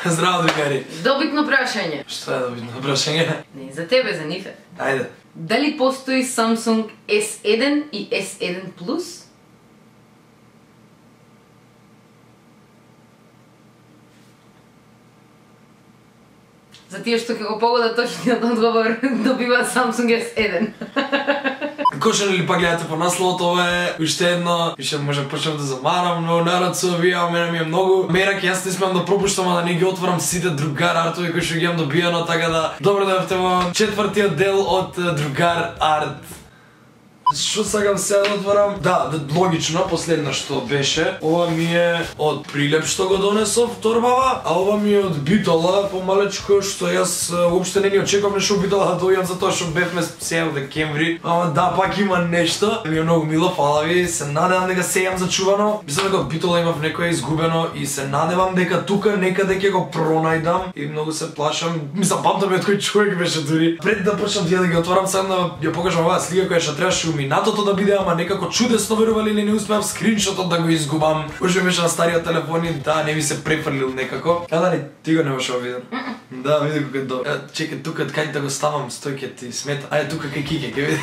Здраво, другари. Добитно прашање. Што е добитно прашање? Не за тебе, за Нифе. Ајде. Дали постои Samsung S1 и S1 Plus? За тие што ќе го погодат точниот одговор, добива Samsung S1. Кошен или па гледате по насловот, ова е уште едно, више може почнем да замарам, но народ се овија, мене ми е многу мерак, јас не смеам да пропуштам, а да не ги отворам сите другар артови кои што ги имам добиено, така да добро дојавте во четвртиот дел од другар арт. Што сакам сега да отворам? Да, логично, последно што беше, ова ми е од прилеп што го донесов торбава, а ова ми е од битола, помалечко, што јас уопште не ни очекувам нешто битола да дојдам затоа што бевме сега во декември, ама да, пак има нешто, ми е многу мило, фала ви, се надевам дека се имам зачувано, мислам дека од битола имав некој изгубено и се надевам дека тука некаде ќе го пронајдам и многу се плашам, мислам памтам од кој човек беше дури. Пред да почнам да ги отворам, сакам да ја покажам оваа слика која што требаше минатото да биде, ама некако чудесно верували или не успеав скриншотот да го изгубам. Уште беше на стариот телефон и да, не ми се префрлил некако. А дали ти го немаш овиден? Да, види кога до. Чекај тука кај да го ставам, стој ќе ти смета. Ајде тука кај Кике, ќе види.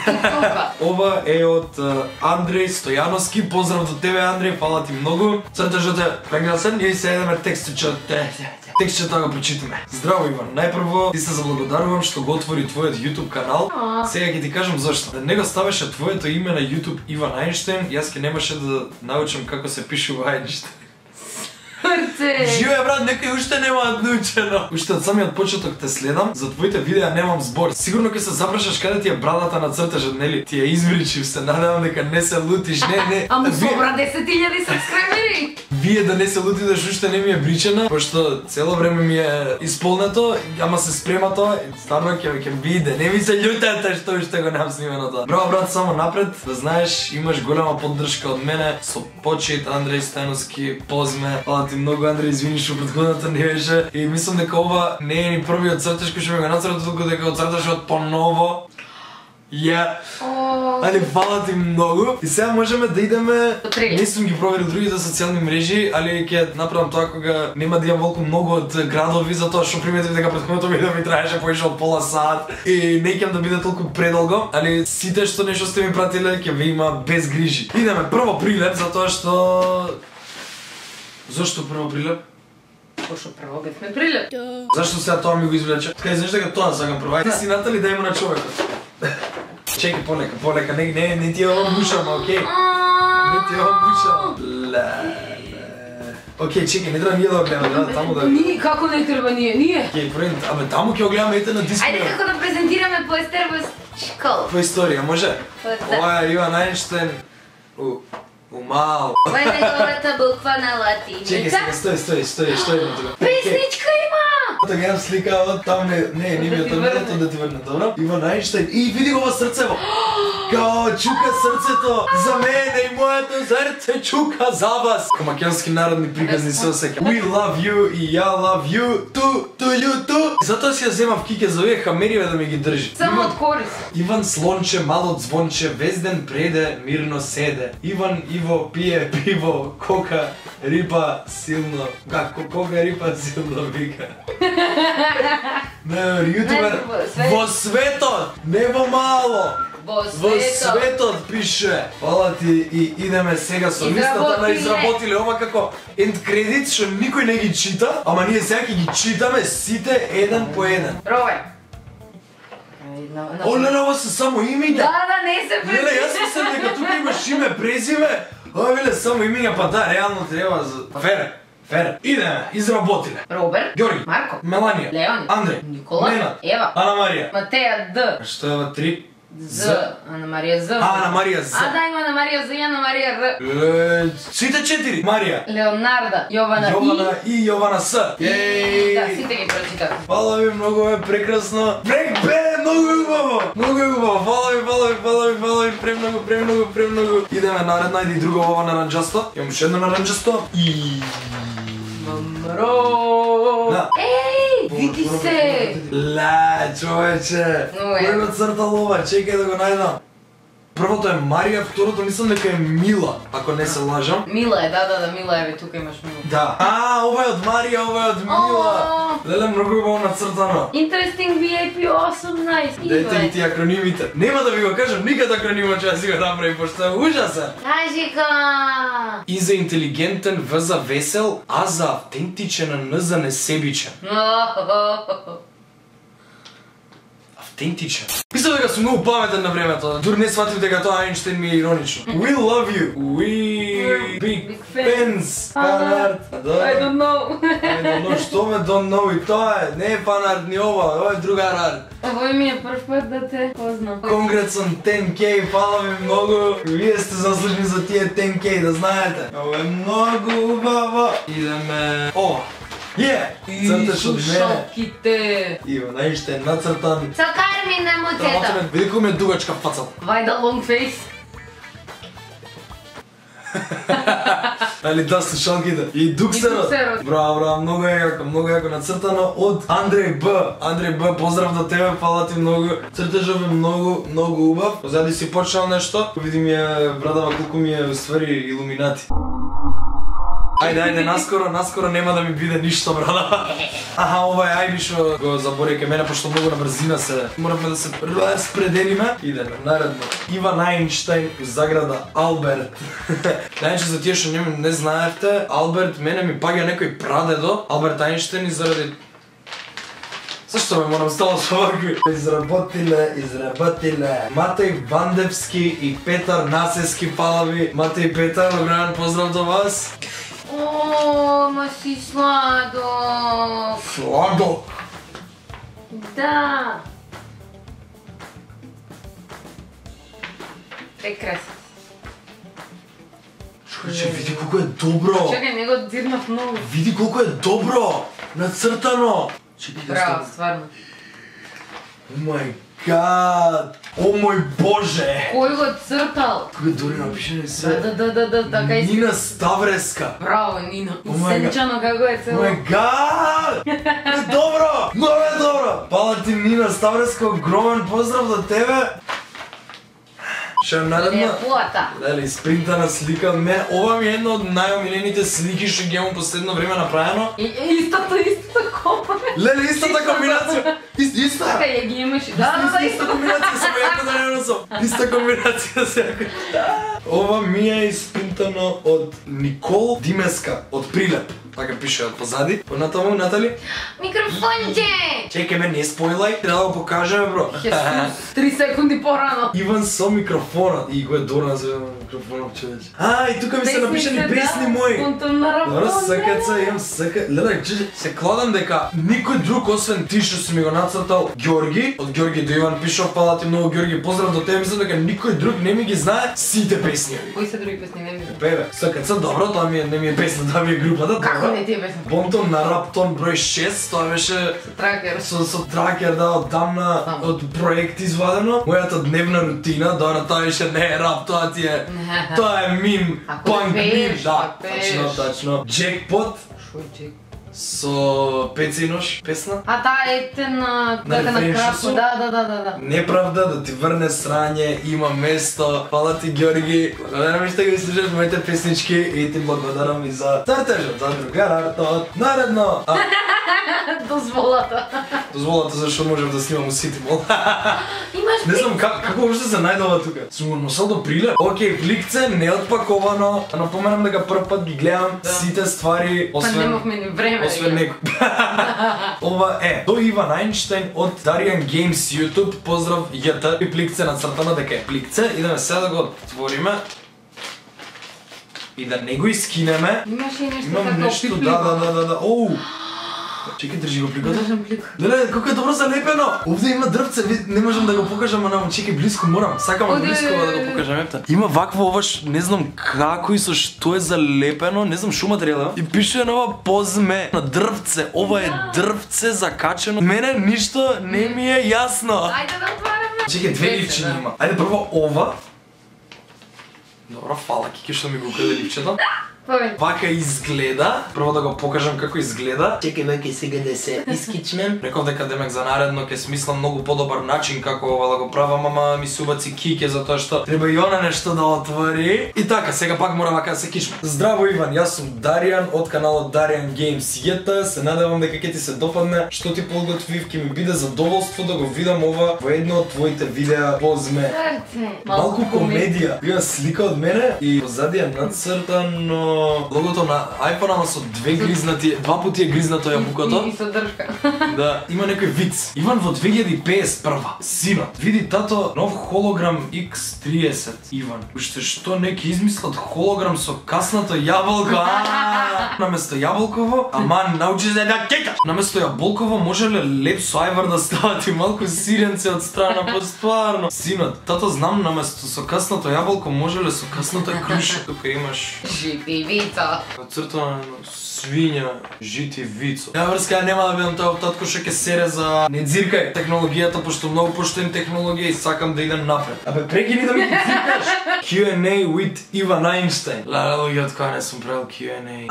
Ова е од Андреј Стојановски. Поздрав до тебе, Андреј, фала ти многу. Цртежот е прекрасен и се едеме текстчето да го прочитаме. Здраво, Иван. Најпрво ти се заблагодарувам што го отвори твојот YouTube канал. Сега ќе ти кажам зашто. Да не го ставеше твоето име на YouTube Иван Ајнштејн, јас ќе немаше да научам како се пишува Ајнштејн. Живе брат, некој уште нема научено. Уште од самиот почеток те следам, за твоите видеа немам збор. Сигурно ќе се запрашаш каде ти е брадата на цртежот, нели? Ти ја избричив, се надевам дека не се лутиш, не. Ама собра 10.000 сабскрайбери. Вие да не се лутиш, уште не ми е бричена, пошто цело време ми е исполнето, ама се спрема тоа, стварно ќе биде. Не ми се љутете што уште го немам снимено тоа. Браво брат, само напред, да знаеш, имаш голема поддршка од мене, со почит Андреј Стојановски, позме. Фала ти многу, Андреј, извини што претходната не беше. И мислам дека ова не е ни првиот цртеж кој што ми го нацртал, туку дека го црташ од поново. Али фала ти многу. И сега можеме да идеме. Не сум ги проверил другите социјални мрежи, али ќе направам тоа кога нема да имам волку многу од градови, затоа што приметив дека претходното видео ми траеше повеќе од пола сат и не ќе да биде толку предолго, али сите што нешто сте ми пратиле ќе ви има без грижи. Идеме прво прилеп, затоа што... Зошто прво прилеп? Пошто прво бевме прилеп. Зашто сега тоа ми го извлече? Кај знаеш дека тоа сакам прво. Ајде си Натали да има на човекот. Чекай полека, не ти ја обушам, окей? Не ти ја обушам. Окей, чекай, не треба ние да го гледаме, да, таму да... Ние, како не треба ние? Окей, прент, абе таму ќе го гледаме ете на дисплеј. Ајде како да презентираме по Естербоскол. По историја, може? Ова е Иван Ајнштејн. Умал. Ова е неговата буква на латиница. Чекай сега, стој на тука. Песничка има! Тоа гледам слика од там не ми е тоа да ти врне, добро? Иван Ајнштејн и види го во срцево. Као чука срцето за мене и моето срце чука за вас. Македонски народни приказни се осеќа. We love you и ја love you to you too. Затоа си ја земав Кике за овие хамериве да ми ги држи. Само од корис. Иван Слонче, мало звонче, везден преде, мирно седе. Иван Иво пие пиво, кока рипа силно. Како кока рипа силно вика. Не, јутубер во светот, не во мало. Во светот пише. Фала ти и идеме сега со листата на изработиле ова како енд кредит што никој не ги чита, ама ние сега ќе ги читаме сите еден по еден. Рове. Оле, ова се само имиња. Да, не се презиме. Леле, јас мислам дека тука имаш име, презиме. Ова биле само имиња, па да, реално треба за... Фере. Идеме, изработиле. Роберт. Георги. Марко. Меланија. Леони. Андреј. Никола. Ненад. Ева. Ана Марија. Матеја Д. Што е ова 3? З. Ана Марија З. Ана Марија З. А да, има Ана Марија З и Ана Марија Р. Сите 4. Марија. Леонарда. Јована И. Јована С. Еј. Да, сите ги прочитав. Фала ви, многу е прекрасно. Многу е убаво. Фала ви, премногу. Идеме наредно, ајде и друго ова наранџасто. Имам уште едно наранџасто. И... Мамро. Еј, види се. Ла, човече. Кој го цртал ова? Чекај да го најдам. Првото е Марија, второто мислам дека е Мила, ако не се лажам. Мила е, да, Мила е, тука имаш Мила. Да. Ова е од Марија, ова е од Мила. Леле, многу убаво нацртано. Interesting VIP, awesome, nice. Дайте ми ти акронимите. Нема да ви го кажам никад акронима, че да си го направи, пошто е ужасен. Кажи ка! И за интелигентен, В за весел, А за автентичен, Н за несебичен. Автентичен. Мислам дека сум многу паметен на времето. Дури не сватив дека тоа Айнштейн ми е иронично. We love you. We big fans. Фанарт. I don't know. I don't know, што ме don't know и тоа е. Не е фанарт ни ова е другар арт. Овој ми е прв пат да те познам. Congrats on 10K, фала ви многу. Вие сте заслужени за тие 10K, да знаете. Ова е многу убаво. Идеме... Ова. Црташ од мене. Слушалките. Иво, Айнштейн нацртан. Цакај ми не моцета. Види кој ми е дугачка фацата. Вајда long face. Али да, слушалките. И дуксерот. Браво, многу јако нацртано од Андреј Б. Андреј Б, поздрав до тебе, фала ти многу. Цртежот е многу убав. Позади си почнал нешто. Види ми е брадава колку ми е уствари илуминати. Ајде, наскоро нема да ми биде ништо, брада. Аха, ова е Ајби шо го забори ке мене, пошто многу на брзина се... Моравме да се распределиме. Идеме, наредно. Иван Айнштейн, заграда Алберт. Најче за тие шо не знаевте, Алберт мене ми паѓа некој прадедо, Алберт Айнштейн и заради... Зашто ме морам стало со овакви? Изработиле. Матеј Вандевски и Петар Насески, фала ви. Матеј и Петар, огромен поздрав до вас. О, ма си сладо. Сладо? Да. Прекрасно. Чекай, види колко е добро. Чекај, не го дирнав многу. Види колко е добро. Нацртано. Браво, стварно. О мај гад. О мој боже. Кој го цртал? Кога дори напишене се. Да, кај си. Нина Ставреска. Браво, Нина. О мај гад. Сенчано како е цело. О мај гад. Е добро. Много е добро. Пала ти Нина Ставреска, огромен поздрав до тебе. Ше наредна. Лепота. Леле, испринтана слика. Ова ми е една од најомилените слики што ги имам последно време направено. Истата копа. Леле, истата комбинација. Иста. Така ја ги имаш. Да, Иста комбинација, само јако да не носам. Иста комбинација се јако. Ова ми е испринтано од Никол Димеска, од Прилеп. Така пише од позади. Понатаму, Натали? Микрофонче! Чекај ме, не спойлај, треба да го покажеме, бро. Хесус, 3 секунди порано. Иван со микрофонот. И го е дорна за микрофонот, човече. И тука ми се напишани песни мои. Добро, сакаца, имам сака. Леле, се кладам дека никој друг освен ти што си ми го нацртал Ѓорги, од Ѓорги до Иван пишав, фала ти многу Ѓорги, поздрав до тебе, мислам дека никој друг не ми ги знае сите песни. Кои се други песни, не ми знам? Бебе, сакаца, добро, тоа ми е, не ми е песна, тоа ми е групата, Како добро. не ти е песна? Бонтон на Раптон број 6, тоа беше Со тракер. со тракер, да, оддамна, од проект извадено. Мојата дневна рутина, добро, тоа беше не е рап, тоа ти е, тоа е мим, Ако панк не мим, пееш, да, ако пееш. тачно. Джекпот Шој чек. со Пеца и нож, песна. А таа е на рефреншусу? крапо, да. Неправда да ти врне срање, има место. Фала ти Ѓорги. Благодарам ви што ги слушаш моите песнички и ти благодарам и за цртежот, за другар артот. Наредно. Дозволата. Дозволата зашто можев да снимам у Сити Мол. Имаш Не знам како уште се најдова тука. Сум го носел до Прилеп. Океј, пликце, неотпаковано. Напоменам дека прв пат ги гледам сите ствари, Па немавме ни време. освен некој. Ова е до Иван Айнштейн од Darian Games YouTube. Поздрав ЈТ и пликце нацртано дека е пликце. Идеме сега да го отвориме. И да не го искинеме. Имаше и нешто Имам така нешто, опипливо. да. Оу. Чекај, држи го пликото. Држам плик. Леле, колко е добро залепено! Овде има дрвце, не можам да го покажам, ама чекај, близко морам. Сакам Оде. близко да го покажам, епта. Има вакво оваш, не знам како и со што е залепено, не знам шо материјал е. И пише на ова позме на дрвце. Ова е дрвце закачено. Мене ништо не ми е јасно. Ајде да отвараме. Чекај, две липчини има. Ајде прво ова. Добро, фала, Кики, што ми го украде липчето. Вака изгледа. Прво да го покажам како изгледа. Чекај вака сега да се искичмем. Реков дека демек за наредно ќе смислам многу подобар начин како ова да го правам, ама ми се убаци киќе затоа што треба и она нешто да отвори. И така, сега пак мора вака да се кичмам. Здраво Иван, јас сум Даријан од каналот Даријан Games JT. Се надевам дека ќе ти се допадне што ти подготвив, ќе ми биде задоволство да го видам ова во едно од твоите видеа. Возме малку комедија. Има слика од мене и позади е нацртано логото на iPhone, ама со два пати е гризнато јабукото. И содржка. Да, има некој виц. Иван во 2051, синот, види тато нов холограм X30. Иван, уште што не ќе измислат холограм со каснато јаболко. Наместо јаболково, аман научи се да кекаш. Наместо јаболково можеле леп со ајвар да стават и малку сиренце од страна, постварно. Синот, тато знам наместо со каснато јаболко можеле со касната круша. Тука имаш Жити вица. цртана свиња, жити вицо. Ја врска, нема да бидам тој татко што ќе сере за не дзиркај технологијата, пошто многу поштоим технологија и сакам да идем напред. Абе, прекини да ми дзиркаш! Q&A with Иван Einstein. Луѓе, од кога не сум правил Q&A.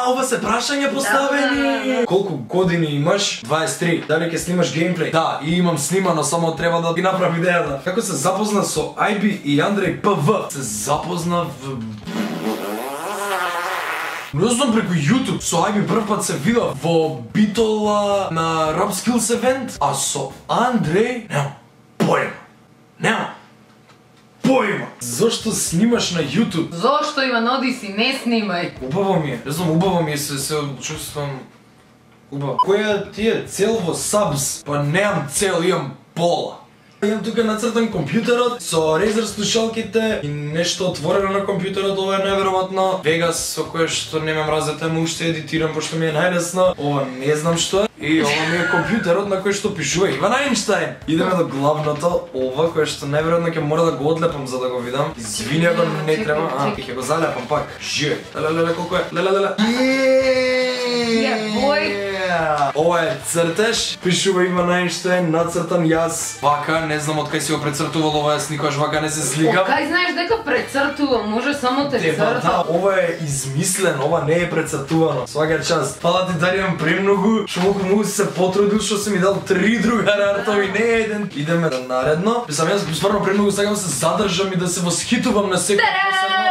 Ова се прашања поставени! Колку години имаш? 23. Дали ќе снимаш геймплей? Да, и имам снимано, само треба да ги направам идејата. Како се запозна со IB и Андреј ПВ? Се запозна не знам, преку YouTube. Со IB прв пат се видов во битола на Rap Skills event, а со Андреј нема појма. Зошто снимаш на YouTube? Зошто Иван, оди си, не снимај. Убаво ми е, не знам, убаво ми е, се чувствам убаво. Која ти е цел во Subs? Па немам цел, имам пола. Имам тука нацртан компјутерот со Razer слушалките и нешто отворено на компјутерот, ова е неверојатно. Vegas со кое што немам развита, му уште едитирам пошто ми е најлесно. Ова не знам што е. И ова ми е компјутерот на кој што пишува Иван Einstein. Идеме до главното, ова кое што најверојатно ќе мора да го одлепам за да го видам. Извини ако не треба, ќе го залепам пак. Живе. Леле, колку е? Леле. Ова е цртеж, пишува Иван Einstein, нацртан јас. Вака, не знам од кај си го прецртувал ова, јас никогаш вака не се сликам. Кај знаеш дека прецртувам, може само те цртам. Да, ова е измислено, ова не е прецртувано. Свака част. Фала ти Даријан премногу, што многу си се потрудил, што си ми дал 3 другари артови, не еден. Идеме на наредно. Мислам, јас стварно премногу сакам да се задржам и да се восхитувам на секој посебно.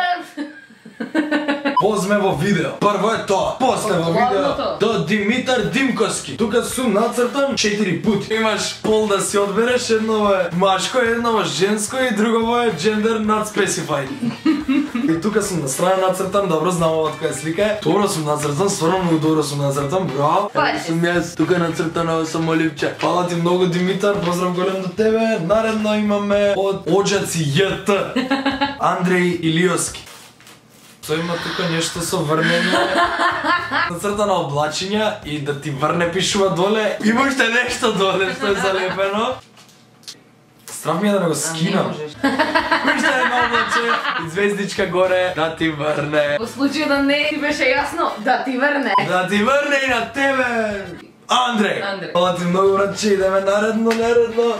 Позме во видео. Прво е тоа. После во видео до Димитар Димковски. Тука сум нацртан 4 пути. Имаш пол да си одбереш, едно е машко, едно е женско и друго е gender not specified. И тука сум на страна нацртан, добро знам ова која слика е. Добро сум нацртан, стварно многу добро сум нацртан, браво. Сум јас тука нацртан, ова сум Оливче. Фала ти многу Димитар, поздрав голем до тебе. Наредно имаме од Оџаци JT Андреј Илиоски. Тој има тука нешто со врнење, нацртано облачиња и да ти врне пишува доле. Има уште нешто доле што е залепено. Страв ми е да не го скинам. Уште едно облаче и звездичка горе, да ти врне. Во случај да не ти беше јасно, да ти врне. Да ти врне и на тебе! Андреј! Фала ти многу, братче, идеме наредно.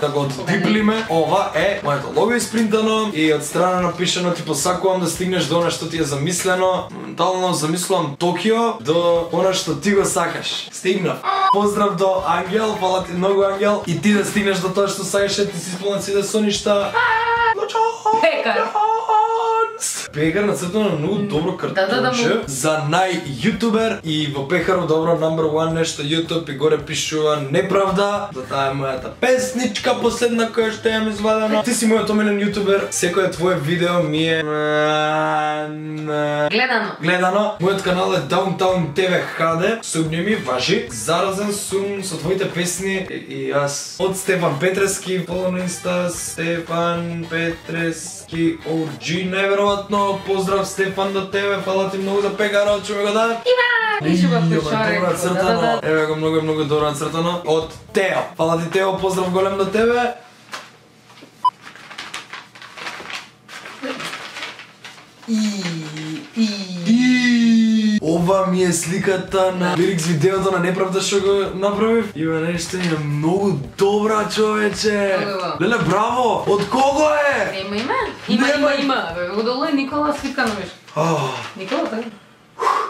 Да го отдиплиме. Ова е моето лого испринтано и од страна напишано ти посакувам да стигнеш до она што ти е замислено. Моментално замислувам Токио до она што ти го сакаш. Стигнав. Поздрав до Ангел, фала ти многу Ангел. И ти да стигнеш до тоа што сакаш, ти си исполнет сите соништа. Пекар. Пекар нацртано на многу добро картонче за нај-јутубер и во Пекаров добро number one нешто YouTube и горе пишува неправда. За таа е мојата песничка последна која што јам извадено. Ти си мојот омилен јутубер, секое твое видео ми е гледано. Мојот канал е Downtown TV HD. Сумни ми, важи. Заразен сум со твоите песни и јас. Од Стефан Петрески, follow на Инста Стефан Петрески OG, неверојатно. Поздрав Стефан до тебе, фала ти многу за пекарот, што ми го даде. Иван! Еве го многу добро нацртано од Тео. Фала ти Тео, поздрав голем до тебе. Ова ми е сликата на лирикс видеото на неправда што го направив. Иван Einstein е многу добра, човече. Леле, браво! Од кого е? Има. Го долу е Никола Свикановиш. Никола, така?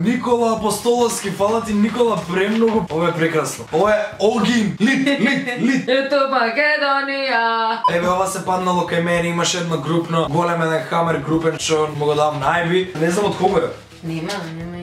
Никола Апостоловски, фала ти Никола премногу. Ова е прекрасно. Ова е огин, лит. Ето Македонија. Еве ова се паднало кај мене, имаше едно групно, голем еден хамер групен што му го давам најби. Не знам од кого е. Нема има.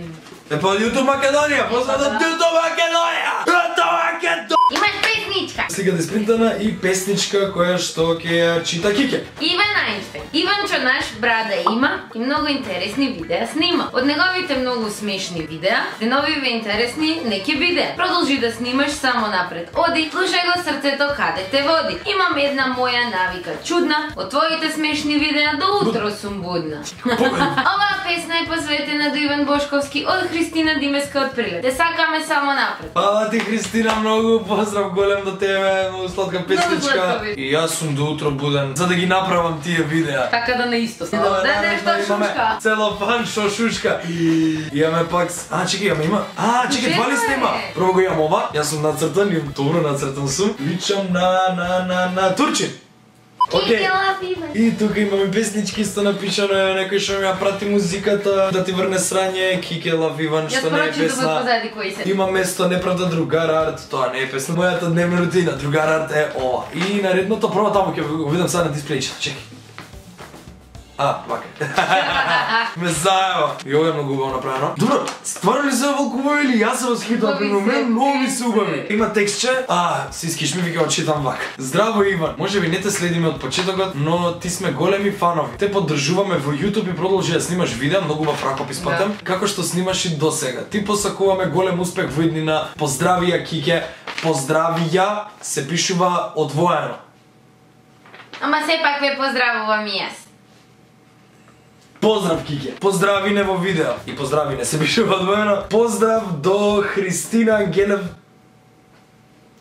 Е па од YouTube Македонија, поздрав од YouTube Македонија! YouTube Македонија! Имаш песничка. Сега да испринтана и песничка која што ќе ја чита Кике. Иван Ајнштејн. Иванчо наш брада има и многу интересни видеа снима. Од неговите многу смешни видеа, деновиве интересни не ќе биде. Продолжи да снимаш само напред. Оди, слушај го срцето каде те води. Имам една моја навика чудна, од твоите смешни видеа до утро сум будна. Оваа песна е посветена до Иван Бошковски од Христина Димеска од Прилеп. Те сакаме само напред. Фала ти Христина, многу поздрав голем до тебе, многу сладка песничка. И јас сум до утро буден за да ги направам тие видеа. Така да на исто. Да, што шушка. Целофан шо шушка. Имаме пак... чекай, има... чекай, два ли снима? Прво го имам ова, јас сум нацртан, имам добро нацртан сум. Личам на Турчин. Океј. И тука имаме песнички исто напишано, некој што ми ја прати музиката, да ти врне срање, Кике Лав Иван, што не е песна. Има место неправда другар арт, тоа не е песна. Мојата дневна рутина, другар арт е ова. И наредното прво таму ќе го видам сега на дисплејчето, чекай. Вака. Ме заева. И ова е многу убаво направено. Добро, стварно ли се волкувави или јас се восхитувам при момент, многу ми се убави. Има текстче, си скиш ми ви ќе очитам вака. Здраво Иван, може би не те следиме од почетокот, но ти сме големи фанови. Те поддржуваме во YouTube и продолжи да снимаш видеа, многу убав ракопи спатам, како што снимаш и досега. Ти посакуваме голем успех во иднина. Поздравија Кике, поздравија се пишува одвоено. Ама сепак ве поздравувам и јас. Поздрав Кике, поздрави не во видео. И поздрави не се пишува одвоено. Поздрав до Христина Ангелев.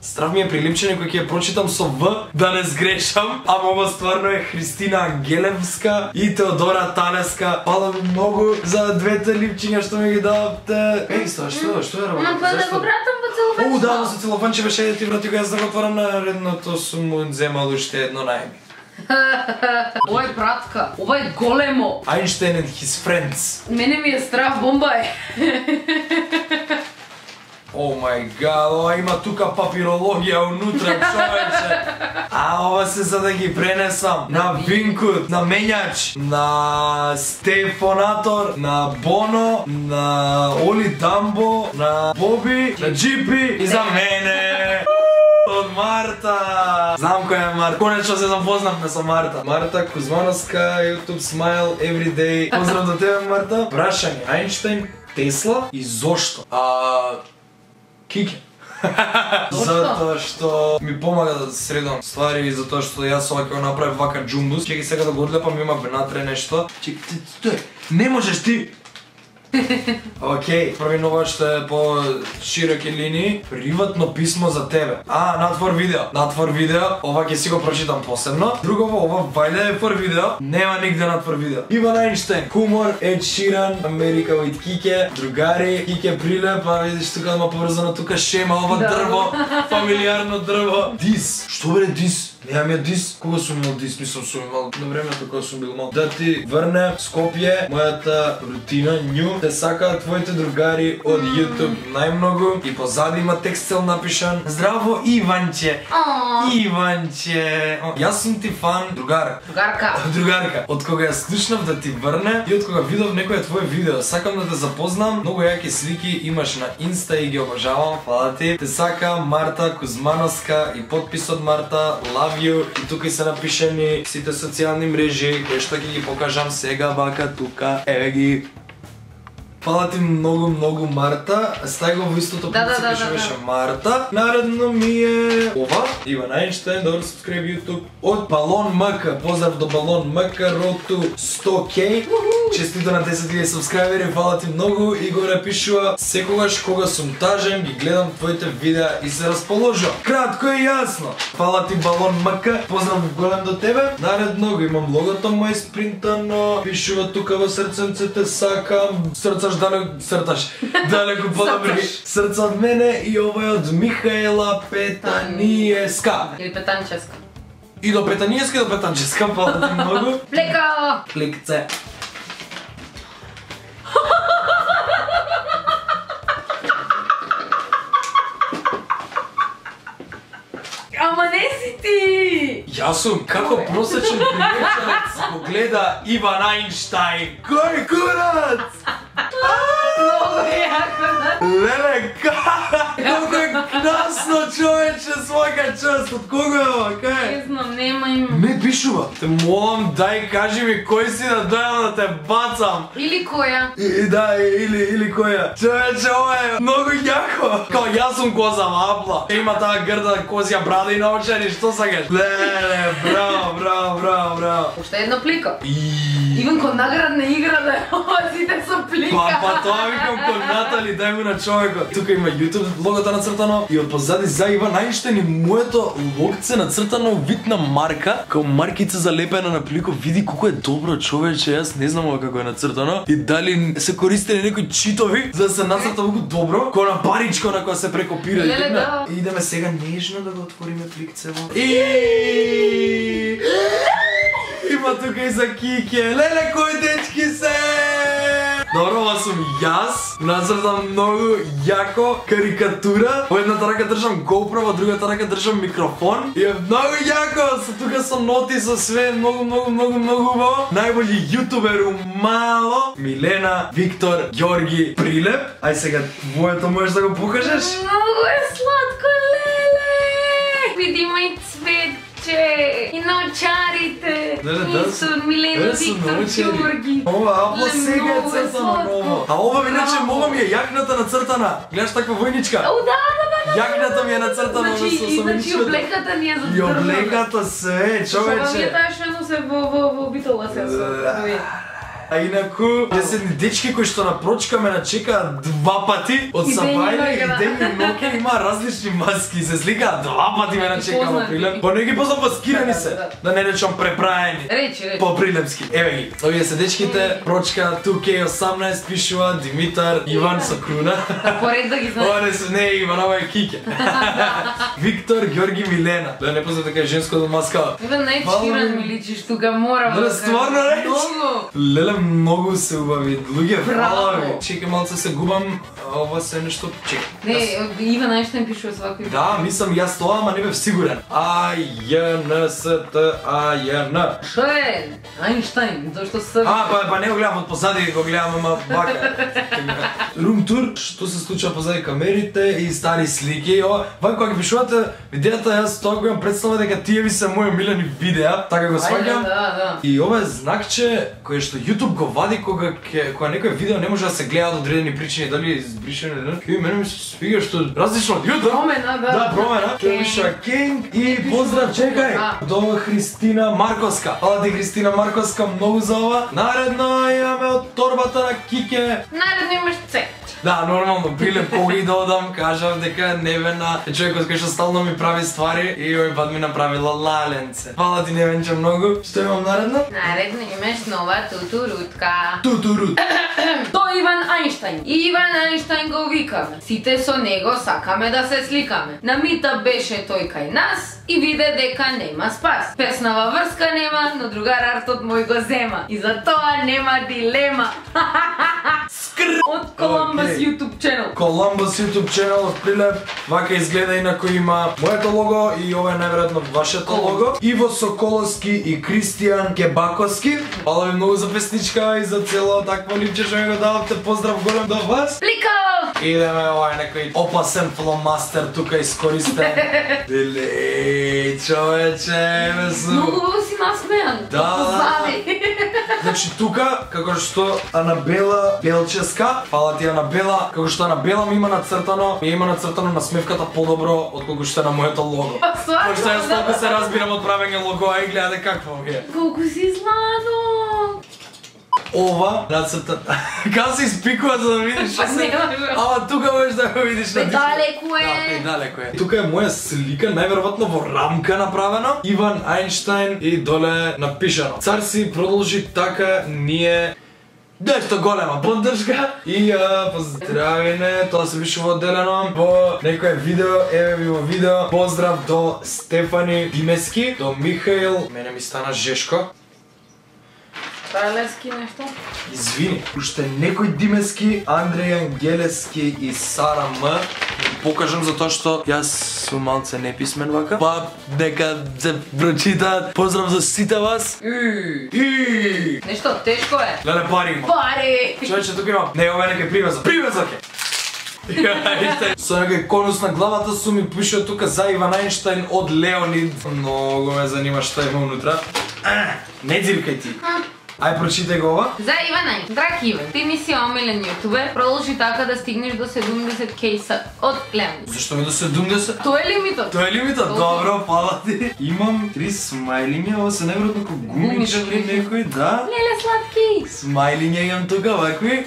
Страв ми е прилипчење кој ќе ја прочитам со В, да не сгрешам. Ама ова стварно е Христина Ангелевска и Теодора Танеска. Фала ви многу за двете липчиња што ми ги дававте. Што е работа? Ама да го вратам во целофан. Да, за целофан ќе беше да ти врати го, јас да го отворам наредното, сум му земал уште едно најми. Ова е братка, ова е големо. Einstein and his friends. Мене ми е страх, бомба е. О мај гад, ова има тука папирологија унутра, човече. Ова се за да ги пренесам на Винкут, на Мењач, на Стефонатор, на Боно, на Оли Дамбо, на Боби, на Джипи и за мене. Од Марта! Знам која е Марта. Конечно се запознавме со Марта. Марта Кузмановска, YouTube Smile, Everyday. Поздрав до тебе, Марта. Прашање, Ајнштејн, Тесла и зошто? Кике. Затоа што ми помага да средам ствари и затоа што јас ова ќе го направам вака джумбус. Чекај сега да го одлепам, има внатре нешто. Чекај, стој, не можеш ти! Океј, први новост што е по широки линии, приватно писмо за тебе. Надвор видео, ова ќе си го прочитам посебно. Другово, ова вајде е фор видео, нема нигде надвор видео. Иван Ајнштејн, хумор, Ед Ширан, Америка with Кике, другари, Кике Прилеп, видиш тука има поврзано тука шема, ова дрво, фамилиарно дрво. Дис, што бре дис? Немам ја дис, кога сум имал дис, мислам сум имал на времето кога сум бил мал. Да ти врне Скопје, мојата рутина, нju, те сакаат твоите другари од YouTube најмногу и позади има текст цел напишан. Здраво Иванче, Иванче, јас сум ти фан, другарка, од кога ја слушнав да ти врне и од кога видов некој твое видео, сакам да те запознам, многу јаки слики имаш на Инста и ги обожавам, фала ти. Те сакам Марта Кузмановска и подписот Марта, love you, и тука се напишани сите социјални мрежи, кои што ќе ги покажам сега вака тука, еве ги. Фала ти многу Марта, стај го во истото принцип што беше Марта. Наредно ми е ова, Иван Ајнштејн, добро subscribe YouTube, од Балон МК, поздрав до Балон МК, road to 100K, честито на 10.000 subscriberi, фала ти многу и го напишува секогаш кога сум тажен, ги гледам твоите видеа и се расположувам. Кратко и јасно. Фала ти Балон МК, поздрав голем до тебе. Наредно го имам логото мој спринтано, пишува тука во срценцете, сакам, далеко подобри срца од мене и ова е од Михаела Петаниеска. Или Петанческа. И до Петаниеска и до Петанческа, фала ти многу. Плекао! Плекце. си ти? Јас сум како просечен примечарец го гледа Иван Ајнштајн. Кој курац? Много е јако, да? Леле, колко е красно човече, својка част, од кого е ова, кај? Не знам, нема има. Не пишува. Те молам, дај, кажи ми кој си да дојам да те бацам. Или која? Да, или која. Човече, ова е многу јако. Као јас сум коза вапла. Има таа грда козја брада и наочари, што сакаш? Леле, браво. Уште едно плико. Иван ко наградна игра да ова сите со плика. Па тоа викам кон Натали, дај му на човекот. Тука има YouTube логото нацртано и од позади за Иван Ајнштајн и моето логце нацртано вид на марка, као маркица залепена на плико. Види колку е добро човече, јас не знам ова како е нацртано и дали се користеле некои читови за да се нацрта многу добро, ко на паричко на која се прекопира. Леле, да. И идеме сега нежно да го отвориме пликцево. Има тука и за Кике. Леле, кои дечки се? Добро, ова сум јас. Нацртам многу јако карикатура. Во едната рака држам GoPro, во другата рака држам микрофон. И е многу јако. Тука со ноти, со све, многу убаво. Најбољи јутубер умало. Милена, Виктор, Ѓорги, Прилеп. Ај сега, твоето можеш да го покажеш? Много е сладко, леле! Види мој цветче и наочарите. Исо, Милена, Виктор, Ѓорги. Ова апла сега е цртано ново. А ова иначе мога ми е јакната нацртана. Гледаш таква војничка? О, да. Јакната ми е нацртана со Значи облеката ни е за и облеката се, Ова ми е човече. таа што носе во битола се со. А инаку, се дечки кои што на прочка ме начекаат 2 пати од Сабајле и Дени Ноке има различни маски, се сликаат 2 пати ме начекаа во Прилеп. Па не ги познам, маскирани се, да не речам препраени. Речи. По прилепски. Еве ги. Овие се дечките, прочка 2K18 пишува Димитар, Иван со круна. Поред да ги знаеш. Ова не е Иван, ова е Кике. Виктор, Ѓорги, Милена. Да не познам така женско да маска. Иван најчкиран ми личиш тука, морам Да, стварно речи? Многу. Леле, многу се убави. Луѓе, Браво. фала ви. Чекай малце се губам. Ова се нешто... Чекай. Не, Иван Ајнштајн пишува свако Да, мислам јас тоа, ама не бев сигурен. А-Ј-Н-С-Т-А-Ј-Н. Шо е? Ајнштајн, зашто се... Па не го гледам од позади, го гледам, ама бака. Рум тур, што се случува позади камерите и стари слики. Вај кога ги пишувате видеата, јас тоа го имам представа дека тие ви се мои милени видеа, така го сваќам. Да. И ова е знакче кое што YouTube го вади кога некој видео не може да се гледа од одредени причини, дали е избришено или не. И мене ми се свига што различно од YouTube. Промена, да. Да, промена. Тој пиша King и поздрав, чекај. До Христина Марковска. Фала ти Христина Марковска многу за ова. Наредно имаме од торбата на Кике. Наредно имаш цвет. Да, нормално, Прилеп кога ги додам, кажав дека Невена е човекот кој што стално ми прави ствари и овој пат ми направила лаленце. Фала ти Невенче многу. Што имам наредно? Наредно имаш нова тутурутка. Тутурут. Тој Иван Ајнштајн. И Иван Ајнштајн го викаме. Сите со него сакаме да се сликаме. На мита беше тој кај нас и виде дека нема спас. Перснава врска нема, но другар артот мој го зема. И за тоа нема дилема. Од Коламбас YouTube channel. Коламбас YouTube channel од Прилеп. Вака изгледа инако има моето лого и ова е најверојатно вашето лого. Иво Соколовски и Кристијан Кебаковски. Фала ви многу за песничка и за цело такво липче што ми го давате. Поздрав голем до вас. Плико! Идеме, ова е некој опасен фломастер тука искористен. Леле, човече, Многу си насмеан. Да. Значи тука, како што Анабела Белческа, фала ти Анабела, како што Анабела ми има нацртано насмевката подобро отколку што е на моето лого. Пошто јас толку се разбирам од правење логоа и гледате какво ви е. Колку си злато! Ова нацртан. Као се испикува за да видиш што се... Ама тука можеш да го видиш на диско. Далеко е. Да, далеко е. Тука е моја слика, најверојатно во рамка направено. Иван Ајнштајн и доле напишано. Цар си продолжи така, ние... Нешто голема поддршка и поздравине, тоа се пишува одделено во некое видео, еве ви во видео. Поздрав до Стефани Димески, до Михаил, мене ми стана жешко. Кралевски нешто? Извини, уште некои Димески, Андрејан Гелески и Сара М. Покажам затоа што јас сум малце неписмен вака. Па дека се прочитаат. Поздрав за сите вас. Нешто тешко е. Леле, пари има. Пари! Човече, тука имам. Не, ова е некој привезок. Привезок е! Со некој конус на главата су ми пишува тука за Иван Ајнштајн од Леонид. Многу ме занима што има унутра. Не дзиркај ти. Ај, прочитај го ова. За Иван Ајнштајн. Драг Иван, ти ми си омилен јутубер, продолжи така да стигнеш до 70 кейса од Леонид. Зашто ми до 70? Тоа е лимитот. Тоа е лимитот, добро, фала ти. Имам 3 смајлиња, ова се неверојатно како гумички некои, да. Леле сладки. Смајлиња имам тука, вакви.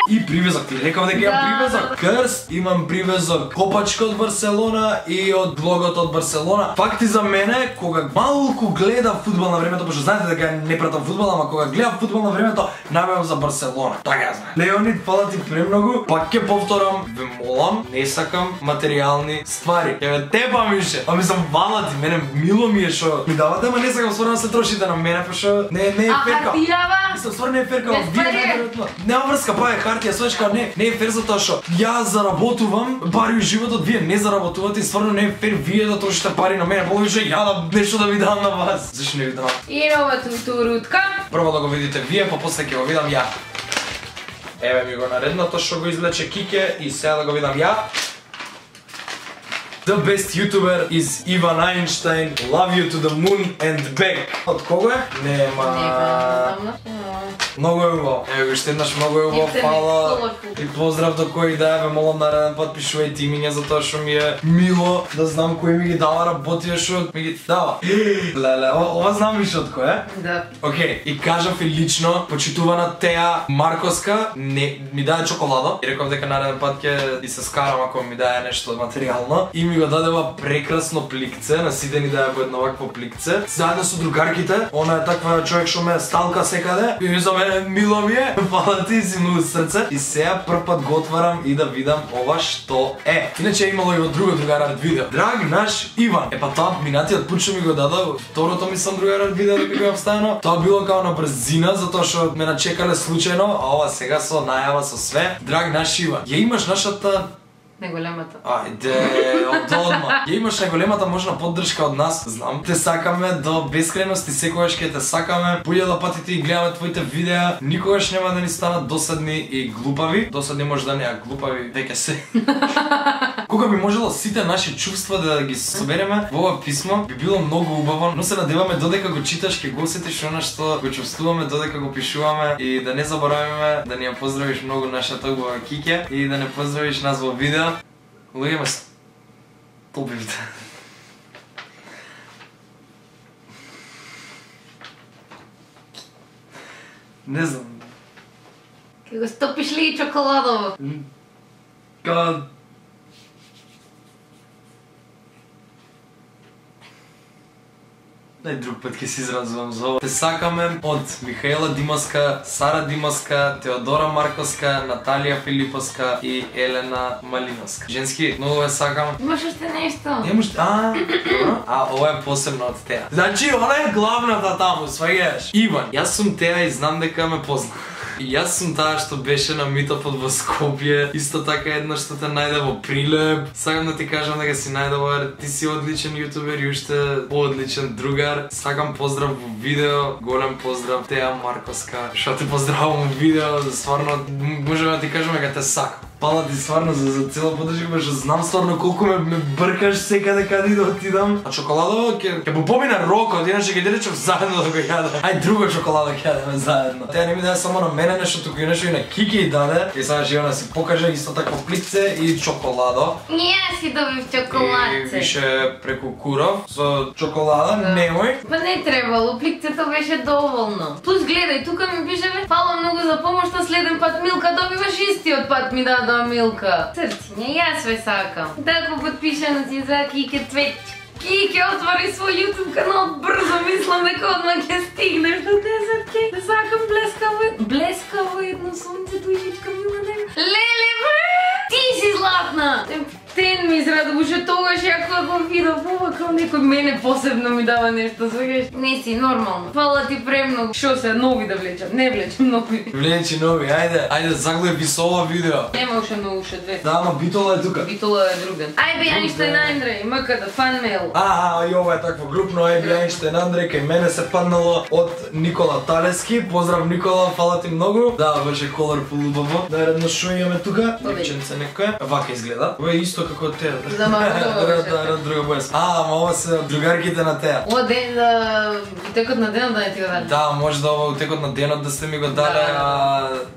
И привезок, ти рекав дека имам привезок. Крст, имам привезок копачка од Барселона и од блогот од Барселона. Факти за мене, кога малку гледав фудбал на времето, пошто знаете дека не пратам фудбал, ама кога гледав фудбал на времето, најавам за Барселона. Така ја знам. Леонид, фала ти премногу. Пак ќе повторам, ве молам, не сакам материјални ствари. Ќе ве тепам више. Ами сам фала ти, мене мило ми е шо ми давате, ама не сакам стварно да се трошите на мене, пошто не е ферка. А хартијава? Мислам, стварно не е ферка, вие најверојатно. Нема врска, па е хартија, свечка, не е фер затоа што јас заработувам пари во животот, вие не заработувате и стварно не е фер вие да трошите пари на мене, повеќе ја да нешто да ви дам на вас. Зашто не ви дам? И нова турутка. Прво да го видите вие, па после ќе го видам ја. Еве ми го наредното што го извлече Кике и сега да го видам ја. The best YouTuber is Иван Ајнштајн. Love you to the moon and back. Од кого е? Нема. Многу е убаво. Еве уште еднаш многу е убаво, фала. И поздрав до кој да ве молам нареден пат пишувајте имиња затоа што ми е мило да знам кој ми ги дава работија што ми ги дава. Леле, ова знам више од кој е? Да. Океј, и кажав и лично, почитувана Теа Марковска, ми даде чоколада и реков дека нареден пат ќе и се скарам ако ми даде нешто материјално и ми го дадева прекрасно пликце, на сите ни даде по едно вакво пликце. Заедно со другарките, она е таква човек што ме сталка секаде и за мене мило ми е, фала ти си многу срце. И сега прв пат го отварам и да видам ова што е. Иначе имало и во друго другарар видео. Драг наш Иван. Па тоа минатиот пут што ми го даде, второто ми сам другарар видео дека го имам ставено. Тоа било као на брзина затоа што ме начекале случајно, а ова сега со најава со све. Драг наш Иван. Ја имаш нашата Најголемата. Ајде, од одма. Ја имаш најголемата можна поддршка од нас, знам. Те сакаме до бескреност и секогаш ќе те сакаме. Појуда пати ти гледаме твоите видеа, никогаш нема да ни станат досадни и глупави. Досадни може да не, а глупави веќе се. Кога би можело сите наши чувства да ги собереме во ова писмо, би било многу убаво, но се надеваме додека го читаш ќе го осетиш она што го чувствуваме додека го пишуваме и да не заборавиме да ни ја поздравиш многу нашата убава Кике и да не поздравиш нас во видео. Луѓе ме стопивте. Не знам. Ке го стопиш ли и чоколадово? Нај друг пат ќе се изразувам за ова. Те сакаме од Михаела Димовска, Сара Димовска, Теодора Марковска, Наталија Филиповска и Елена Малиновска. Женски, многу ве сакам. Имаш уште нешто? Немаш... добро. Ова е посебно од Теа. Значи, она е главната таму, сваѓаш. Иван, јас сум Теа и знам дека ме позна. И јас сум таа што беше на митапот во Скопје, исто така една што те најде во Прилеп. Сакам да ти кажам дека си најдобар, ти си одличен јутубер и уште поодличен другар. Сакам поздрав во видео, голем поздрав Теа Марковска. Што те поздравам во видео, стварно можеме да ти кажеме дека те сакам. Пала ти стварно за цела подршка, бе, што знам стварно колку ме бркаш секаде каде да отидам. А чоколадово ќе му помине рокот, иначе ќе диречев заедно да го јаде. Ај друга чоколада ќе јадеме заедно. Теа не ми даде само на мене нешто, туку и нешто и на Кики и даде. И сега Живана си покаже исто такво пликце и чоколадо. Ние си добив чоколадце. И више преку Куров со чоколада, немој. Па не требало, пликцето беше доволно. Плюс гледај, тука ми пишеле, фала многу за помошта, следен пат Милка добиваш истиот пат ми даде Милка. Срциња, јас ве сакам. Тако подпишано си за Кике Цветче. Кике отвори свој YouTube канал брзо, мислам дека одма ќе стигнеш до 10K. Те сакам блескаво едно сонце, тујчичка мила него. Леле бе! Ти си златна! Стен ми израдуваше тогаш, ја кога го видов, како некој мене посебно ми дава нешто, сваќаш? Не си нормално. Фала ти премногу. Шо се нови да влечам? Не влечам нови. Влечи нови, ајде загледај со ова видео. Нема уште многу уште две. Да, ама Битола е тука. Битола е друган. Ајде Ајнштајн Андреј, МК-да, фан мейл. И ова е такво групно, Ајнштајн Андреј, кај мене се паднало од Никола Талески. Поздрав Никола, фала ти многу. Да, беше colorful убаво. Наредно шо имаме тука? Девченце некоја. Вака изгледа. Ова е исто како те. Да, ма друга боја. Ама ова се другарките на теа. Ова ден, утекот на денот да не ти го дадам. Да, може да ова утекот на денот да сте ми го дале,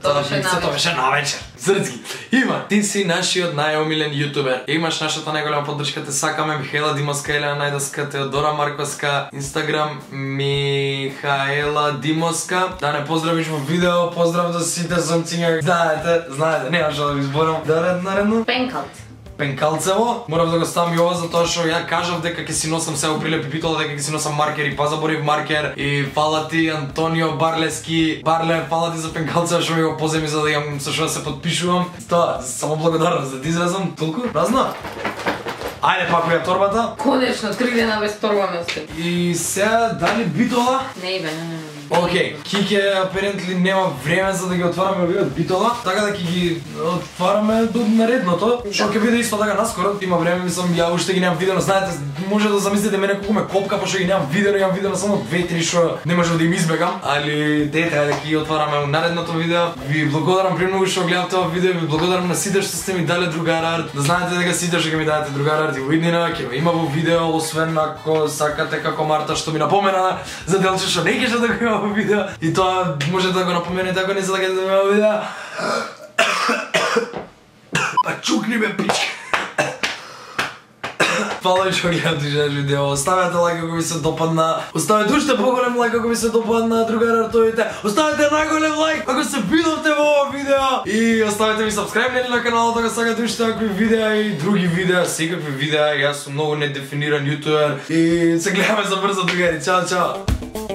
тоа беше навечер. Срцки. Има, ти си нашиот најомилен јутубер. Имаш нашата најголема поддршка, те сакаме. Михаела Димоска, Елена Најдоска, Теодора Марковска, Инстаграм Михаела Димоска. Да не поздравиш во видео, поздрав за сите сомциња. Знаете, нема што да ви зборам. Наредно. Пенкалцево. Морав да го ставам и ова затоа што ја кажав дека ќе си носам сега прилепи Битола, дека ќе си носам маркер и па заборив маркер. И фала ти Антонио Барлески. Барле, фала ти за пенкалцево што ми го поземи за да имам со што да се подпишувам. Тоа, само благодарност да ти изразам. Толку? Празно? Ајде пак ја торбата. Конечно, 3 дена без торба ме остави. И сега дали Битола? Не. Океј, Кике апарентли нема време за да ги отвараме овие од Битола, така да ќе ги отвараме до наредното, што ќе биде исто така наскоро. Има време, мислам, ја уште ги немам видено, знаете, може да замислите мене колку ме копка, пошто ги немам видено само 2-3 што не можев да им избегам, али дете, ајде ќе ги отвараме наредното видео. Ви благодарам премногу што гледавте ова видео, ви благодарам на сите што сте ми дале другар арт. Да знаете дека сите што ќе ми дадете другар арт и во иднина ќе има во видео, освен ако сакате како Марта што ми напомена за делче што не кеше да го има во видео. И тоа може да го напоменете ако не сакате да ме видео. Па чукни ме пичка. Фала што гледате видео. Оставете лайк ако ви се допадна. Оставете уште поголем лайк ако ви се допадна, другари артовите. Оставете најголем лайк ако се видовте во ова видео. И оставете ми сабскрајбнели на каналот ако сакате уште такви видеа и други видеа, секакви видеа. Јас сум многу недефиниран јутубер и се гледаме за брзо, другари. Чао, чао.